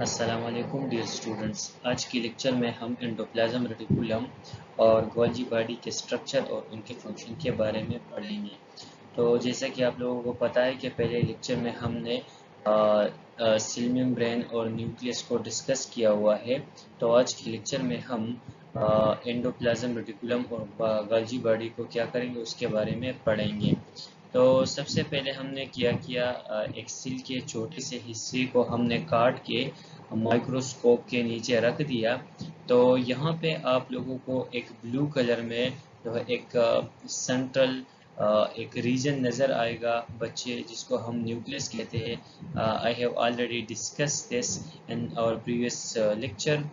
अस्सलाम वालेकुम dear students. आज की लेक्चर में हम एंडोप्लाज्म रेटिकुलम और गोल्जी बॉडी के स्ट्रक्चर और उनके फंक्शन के बारे में पढ़ेंगे। तो जैसा कि आप लोगों को पता है कि पहले लेक्चर में हमने सेल मेम्ब्रेन और न्यूक्लियस को डिस्कस किया हुआ है। तो आज के लेक्चर में हम एंडोप्लाज्म रेटिकुलम और गोल्जी बॉडी को क्या करेंगे उसके बारे में पढ़ेंगे। तो सबसे पहले हमने किया एक सेल के छोटे से हिस्से को हमने काट के माइक्रोस्कोप के नीचे रख दिया। तो यहाँ पे आप लोगों को एक ब्लू कलर में जो है एक सेंट्रल एक रीजन नज़र आएगा बच्चे, जिसको हम न्यूक्लियस कहते हैं। I have already discuss this in our previous lecture.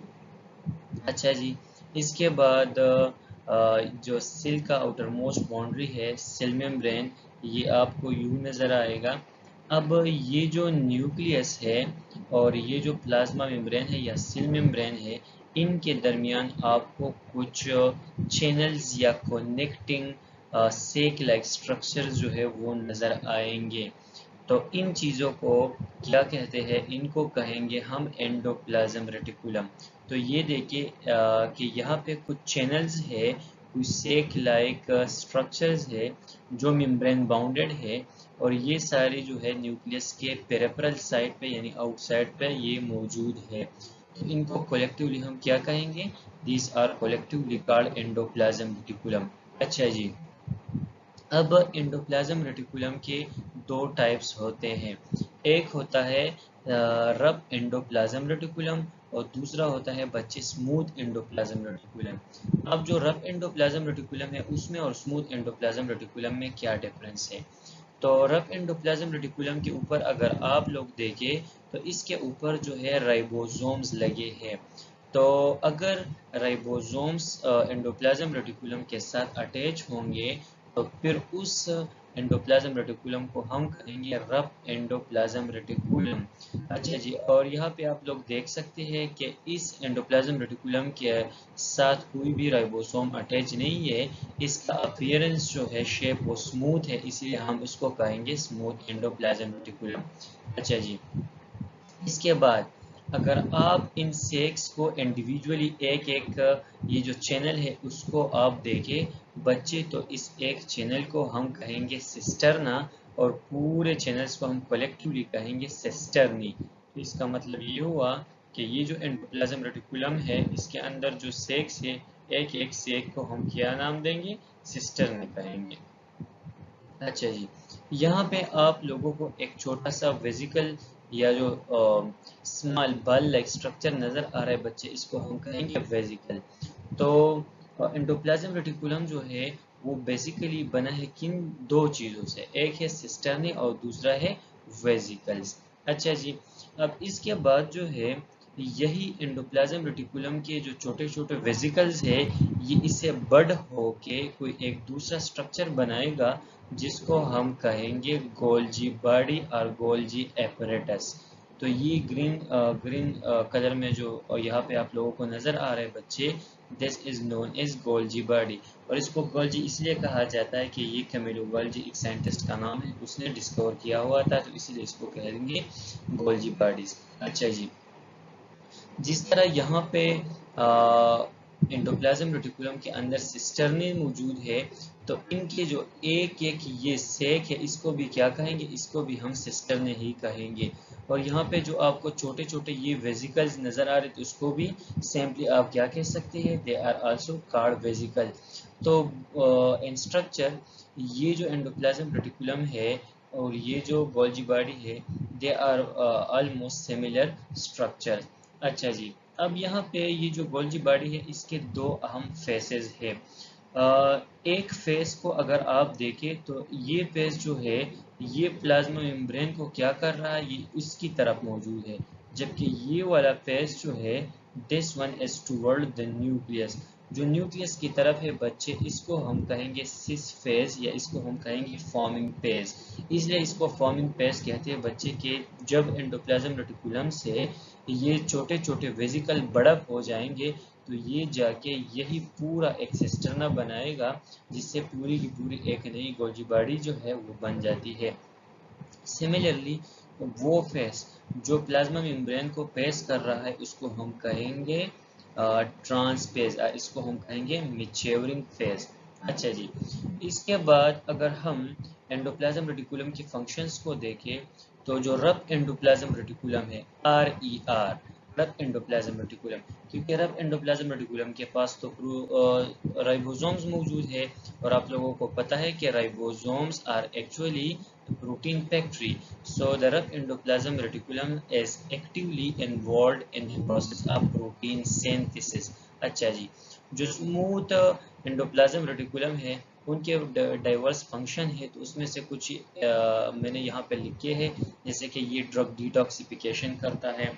अच्छा जी, इसके बाद जो सेल का आउटर मोस्ट बाउंड्री है सेल मेम्ब्रेन, ये आपको यू नज़र आएगा। अब ये जो न्यूक्लियस है और ये जो प्लाज्मा मेम्ब्रेन है या सेल मेम्ब्रेन है, इनके दरमियान आपको कुछ चैनल्स या कनेक्टिंग सेक लाइक स्ट्रक्चर जो है वो नज़र आएंगे। तो इन चीज़ों को क्या कहते हैं, इनको कहेंगे हम एंडोप्लाज्म रेटिकुलम। तो ये देखिए कि यहाँ पे कुछ चैनल्स है, कुछ सेक लाइक स्ट्रक्चर्स है जो मेम्ब्रेन बाउंडेड है, और ये सारी जो है न्यूक्लियस के पेरिफेरल साइड पे यानी आउटसाइड पे ये मौजूद है। तो इनको कलेक्टिवली हम क्या कहेंगे? These are collectively called endoplasm reticulum. अच्छा जी, अब एंडोप्लाज्म रेटिकुलम के दो टाइप्स होते हैं। एक होता है रफ एंडोप्लाज्म रेटिकुलम और दूसरा होता है बच्चे स्मूथ एंडोप्लाज्म रेटिकुलम। अब जो रफ एंडोप्लाज्म रेटिकुलम है उसमें और स्मूथ एंडोप्लाज्म रेटिकुलम में क्या डिफरेंस है? तो रफ एंडोप्लाज्म रेटिकुलम के ऊपर अगर आप लोग देखें तो इसके ऊपर जो है राइबोसोम्स लगे हैं। तो अगर राइबोसोम्स एंडोप्लाज्म रेटिकुलम के साथ अटैच होंगे तो फिर उस एंडोप्लाज्म रेटिकुलम को हम कहेंगे रफ एंडोप्लाज्म रेटिकुलम। अच्छा जी, और यहाँ पे आप लोग देख सकते हैं कि इस एंडोप्लाज्म रेटिकुलम के साथ कोई भी राइबोसोम अटैच नहीं है। इसका अपीयरेंस जो है शेप वो स्मूथ है, इसलिए हम इसको कहेंगे स्मूथ एंडोप्लाज्म रेटिकुलम। अच्छा जी, इसके बाद अगर आप इन सेक्स को इंडिविजुअली एक एक ये जो चैनल है उसको आप देखें बच्चे, तो इस एक चैनल को हम कहेंगे सिस्टर्ना और पूरे चैनल्स को हम कलेक्टिवली कहेंगे सिस्टर्नी। तो इसका मतलब ये हुआ कि ये जो एंडोप्लाज्म रेटिकुलम है इसके अंदर जो सेक्स है, एक एक सेक को हम क्या नाम देंगे? सिस्टर्नी कहेंगे। अच्छा जी, यहाँ पे आप लोगों को एक छोटा सा वेजिकल या जो स्मॉल बल लाइक स्ट्रक्चर नज़र आ रहा है बच्चे, इसको हम कहेंगे वेजिकल। तो एंडोप्लाज्म रेटिकुलम जो है वो बेसिकली बना है किन दो चीज़ों से? एक है सिस्टर्नी और दूसरा है वेजिकल्स। अच्छा जी, अब इसके बाद जो है यही एंडोप्लाज्म रेटिकुलम के जो छोटे छोटे वेजिकल्स है, ये इससे बड़ होके कोई एक दूसरा स्ट्रक्चर बनाएगा जिसको हम कहेंगे गोल्जी बॉडी और गोल्जी एपरेटस। तो ये ग्रीन कलर में जो यहाँ पे आप लोगों को नज़र आ रहे हैं बच्चे, this is known as Golgi body. और इसको गोल्जी इसलिए कहा जाता है कि ये कैमिलो गोल्जी एक साइंटिस्ट का नाम है, उसने डिस्कवर किया हुआ था, तो इसीलिए इसको कहेंगे गोल्जी बॉडीज। अच्छा जी, जिस तरह यहाँ पे एंडोप्लाज्म रेटिकुलम के अंदर सिस्टर्नी मौजूद है, तो इनके जो एक एक ये सेक है इसको भी क्या कहेंगे? इसको भी हम सिस्टर्नी ही कहेंगे। और यहाँ पे जो आपको छोटे छोटे ये वेजिकल्स नज़र आ रहे तो उसको भी सिंपली आप क्या कह सकते हैं? They are also called vesicle. तो इन स्ट्रक्चर ये जो एंडोप्लाज्म रेटिकुलम है और ये जो गोल्जी बॉडी है, they are almost similar structure. अच्छा जी, अब यहाँ पे ये जो गोल्जी बॉडी है इसके दो अहम फेसेस है। एक फेस को अगर आप देखें तो ये फेस जो है ये प्लाज्मा मेम्ब्रेन को क्या कर रहा है? ये इसकी तरफ मौजूद है, जबकि ये वाला फेस जो है this one is toward the nucleus. जो न्यूक्लियस की तरफ है बच्चे, इसको हम कहेंगे सिस फेस या इसको हम कहेंगे फॉर्मिंग फेस। इसलिए इसको फॉर्मिंग फेस कहते हैं बच्चे के जब एंडोप्लाज्म रेटिकुलम से ये छोटे छोटे वेजिकल बड़ा हो जाएंगे तो ये जाके यही पूरा एक सिस्टर्ना बनाएगा, जिससे पूरी की पूरी एक नई गोल्जी बॉडी जो है वो बन जाती है। सिमिलरली वो फेस जो प्लाज्मा मेम्ब्रेन को पेस कर रहा है उसको हम कहेंगे ट्रांसफेज, इसको हम कहेंगे मैच्योरिंग फेज। अच्छा जी, इसके बाद अगर हम एंडोप्लाज्म रेटिकुलम की फंक्शंस को देखें तो जो रफ एंडोप्लाज्म रेटिकुलम है, RER, रफ एंडोप्लाज्म रेटिकुलम, क्योंकि रफ एंडोप्लाज्म रेटिकुलम के पास तो राइबोसोम्स मौजूद है, और आप लोगों को पता है कि ribosomes are actually protein factory, so the rough endoplasm reticulum is actively involved in the process of protein synthesis। अच्छा जी, जो स्मूथ एंडोप्लाज्म रेटिकुलम है उनके डाइवर्स फंक्शन है, तो उसमें से कुछ मैंने यहाँ पे लिखे हैं, जैसे कि ये ड्रग डिटॉक्सिफिकेशन करता है,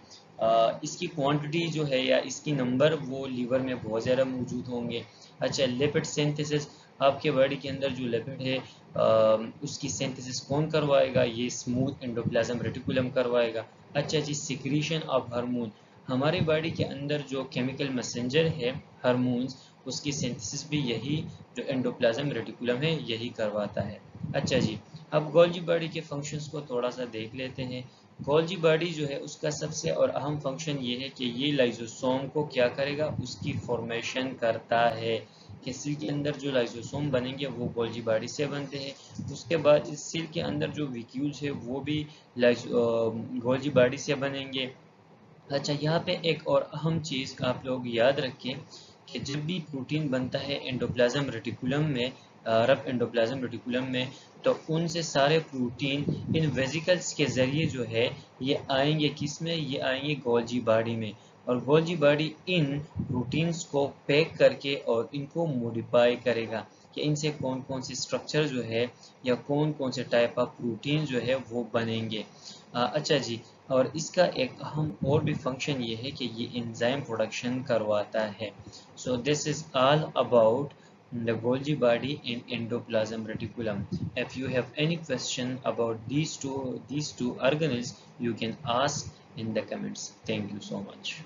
इसकी क्वांटिटी जो है या इसकी नंबर वो लीवर में बहुत ज़्यादा मौजूद होंगे। अच्छा, लिपिड सिंथेसिस, आपके बॉडी के अंदर जो लिपिड है उसकी सिंथेसिस कौन करवाएगा? ये स्मूथ एंडोप्लाज्म रेटिकुलम करवाएगा। अच्छा जी, सिक्रीशन ऑफ हार्मोन, हमारी बॉडी के अंदर जो केमिकल मैसेंजर है हार्मोन्स, उसकी सिंथेसिस भी यही जो एंडोप्लाज्म रेटिकुलम है यही करवाता है। अच्छा जी, अब गोल्जी बॉडी के फंक्शंस को थोड़ा सा देख लेते हैं। गोल्जी बॉडी जो है उसका सबसे और अहम फंक्शन ये है कि ये लाइजोसोम को क्या करेगा? उसकी फॉर्मेशन करता है। कि सेल के अंदर जो लाइजोसोम बनेंगे वो गोल्जी बॉडी से बनते हैं। उसके बाद इस सेल के अंदर जो विक्यूल्स है वो भी गोल्जी बॉडी से बनेंगे। अच्छा, यहाँ पे एक और अहम चीज़ आप लोग याद रखें कि जब भी प्रोटीन बनता है एंडोप्लाज्म रेटिकुलम में, रफ एंडोप्लाज्म रेटिकुलम में, तो उनसे सारे प्रोटीन इन वेसिकल्स के ज़रिए जो है ये आएंगे किस में? ये आएंगे गोल्जी बॉडी में, और गोल्जी बॉडी इन प्रोटीन्स को पैक करके और इनको मॉडिफाई करेगा कि इनसे कौन कौन से स्ट्रक्चर जो है या कौन कौन से टाइप ऑफ प्रोटीन जो है वो बनेंगे। अच्छा जी, और इसका एक अहम और भी फंक्शन ये है कि ये एंजाइम प्रोडक्शन करवाता है। So this is all about the Golgi body in endoplasm reticulum. If you have any question about these two organelles, you can ask in the comments. Thank you so much.